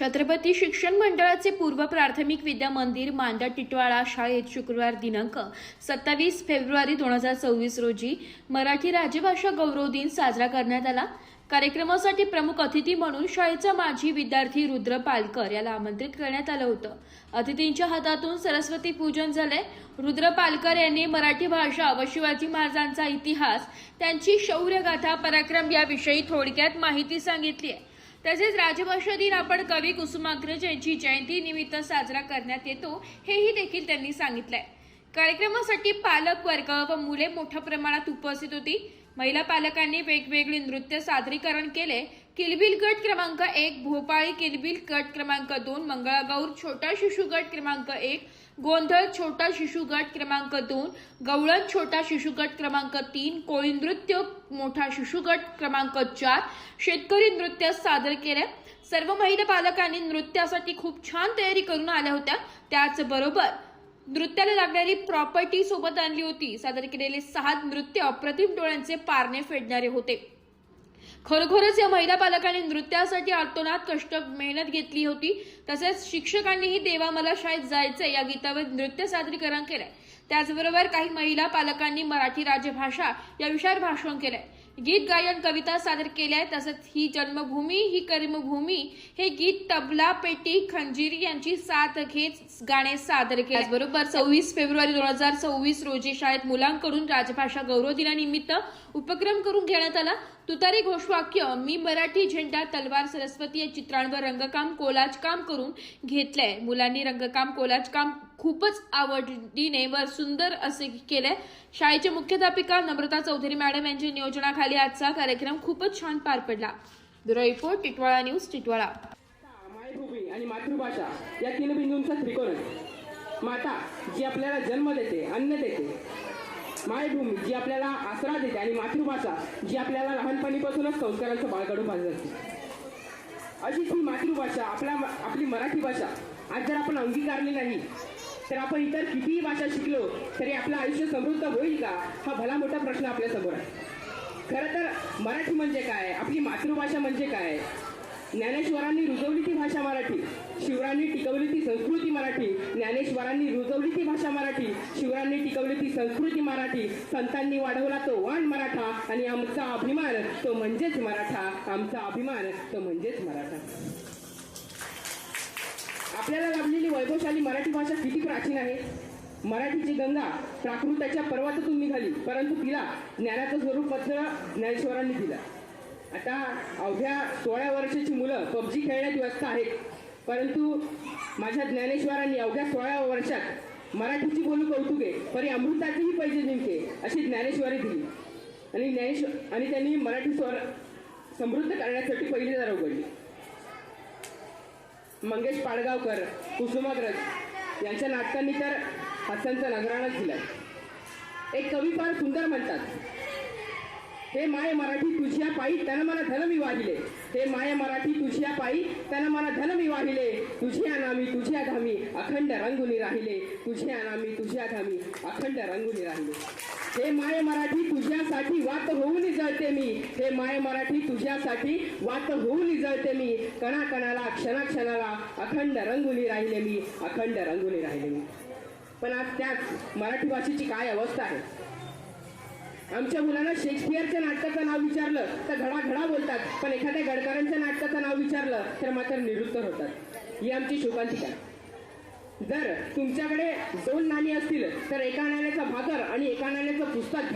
छत्रपती शिक्षण मंडळाचे पूर्व प्राथमिक विद्या मंदिर मांडा टिटवाळा शाळेत शुक्रवार दिनांक 27 फेब्रुवारी 2024 रोजी मराठी राजभाषा गौरव दिन साजरा करण्यात आला। कार्यक्रमासाठी प्रमुख अतिथी म्हणून शाळेचा माजी विद्यार्थी रुद्र पालकर याला आमंत्रित करण्यात आलं होतं। अतिथींच्या हातातून सरस्वती पूजन झाले। रुद्र पालकर यांनी मराठी भाषा व शिवाजी महाराजांचा इतिहास, त्यांची शौर्यगाथा, पराक्रम याविषयी थोडक्यात माहिती सांगितली आहे। तसेच राजभाषा दिन आपण कवी कुसुमाग्रज यांची जयंती निमित्त साजरा करण्यात येतो हेही देखील त्यांनी सांगितलंय। कार्यक्रमासाठी पालक वर्ग व मुले मोठ्या प्रमाणात उपस्थित होती। महिला पालकांनी वेगवेगळे नृत्य सादरीकरण केले। किलबिल गट क्रमांक 1, भोपाळी किलबिल गट क्रमांक 2, मंगळागौर छोटा शिशु गट क्रमांक 1, गोंधळ छोटा शिशु गट क्रमांक 2, गवळण छोटा शिशु गट क्रमांक 3, कोळी नृत्य मोठा शिशु गट क्रमांक 4, शेतकरी नृत्य सादर केले। सर्व महिला पालकांनी नृत्यासाठी खूप छान तयारी करून आल्या होत्या। त्याचबरोबर नृत्याला लागणारी प्रॉपर्टी सोबत आणली होती। सादर केलेले 6 नृत्य अप्रतिम डोळ्यांचे पारणे फेडणारे होते। खरोखरच या महिला पालकांनी नृत्यासाठी आर्तनाद कष्ट मेहनत घेतली होती। तसेच शिक्षकांनीही देवा मला शाळेत जायचे या गीतावर नृत्य सादरीकरण केले। त्याचबरोबर काही महिला पालकांनी मराठी राजभाषा या विषयावर भाषण केले, गीत गायन कविता सादर केल्या। तसंच ही जन्मभूमी ही कर्मभूमी हे गीत तबला पेटी खंजिरी यांची साथ घेत गाणे सादर केले। त्याचबरोबर 26 फेब्रुवारी 2024 रोजी शाळेत मुलांकडून राजभाषा गौरव दिनानिमित्त उपक्रम करून घेण्यात आला। तुतारी घोषवाक्य मी मराठी झेंडा तलवार सरस्वती या चित्रांवर रंगकाम कोलाज काम करून घेतलंय। मुलांनी रंगकाम कोलाज काम खूपच आवडीने व सुंदर असे केले। शाळेच्या मुख्याध्यापिका नम्रता चौधरी मॅडम यांच्या नियोजनाखाली आजचा कार्यक्रम खूपच छान पार पडला। Bureau report, Titwala news, Titwala. मायभूमी आणि मातृभाषा या 3 बिंदूंचा त्रिकोण। माता जी आपल्याला जन्म देते, अन्न देते, मायभूमी जी आपल्याला आसरा देते आणि मातृभाषा जी आपल्याला लहानपणीपासूनच संस्कारांचं बाळकडून पाहिजे असते। अशी ही मातृभाषा आपली मराठी भाषा आज जर आपण अंगीकारली नाही तर आपण इतर कितीही भाषा शिकलो तरी आपलं आयुष्य समृद्ध होईल का, हा भला मोठा प्रश्न आपल्या समोर आहे। खरं तर मराठी म्हणजे काय, आपली मातृभाषा म्हणजे काय? ज्ञानेश्वरांनी रुजवली ती भाषा मराठी, शिवरायांनी टिकवली ती संस्कृती मराठी। ज्ञानेश्वरांनी रुजवली ती भाषा मराठी, शिवरायांनी टिकवली ती संस्कृती मराठी। संतांनी वाढवला तो वाण मराठा आणि आमचा अभिमान तो म्हणजेच मराठा, आमचा अभिमान तो म्हणजेच मराठा। आपल्याला लाभलेली वैभवशाली मराठी भाषा किती प्राचीन आहे। मराठीची गंगा प्राकृताच्या पर्वतातून निघाली, परंतु तिला ज्ञानाचं स्वरूप मात्र ज्ञानेश्वरांनी दिलं। आता अवघ्या 16 वर्षाची मुलं पबजी खेळण्यात व्यस्त आहेत, परंतु माझ्या ज्ञानेश्वरांनी अवघ्या 16 वर्षात मराठीची बोलू कौतुके परी अमृताचीही पैजे जिंके अशी ज्ञानेश्वरी दिली आणि त्यांनी मराठी स्वर समृद्ध करण्यासाठी पहिली दार उघडली। मंगेश पाडगावकर, कुसुमाग्रज यांच्या नाटकांनी तर हास्यांचा नजराणाच दिला। एक कवी फार सुंदर म्हणतात, हे माय मराठी तुझ्या पायी तन मन धन मी वाहिले, हे माय मराठी तुझ्या पायी तन मन धन मी वाहिले, तुझ्या नामी तुझ्या धामी अखंड रंगुनी राहिले, तुझ्या नामी तुझ्या धामी अखंड रंगुनी राहिले। हे माय मराठी तुझ्यासाठी वात होऊन जळते मी, हे माय मराठी तुझ्यासाठी वात होऊन जळते मी, कणा कणाला क्षणा क्षणाला अखंड रंगुनी राहिले मी, अखंड रंगुनी राहिले मी। पण आज त्याच मराठी भाषेची काय अवस्था आहे। आमच्या मुलांना शेक्सपियरच्या नाटकाचं नाव विचारलं तर घडाघडा बोलतात, पण एखाद्या गडकरांच्या नाटकाचं नाव विचारलं तर मात्र निरुत्तर होतात। ही आमची शोकांतिका। जर तुमच्याकडे 2 नाणी असतील तर एका नाण्याचा भाकर आणि एका नाण्याचं पुस्तक घ्या।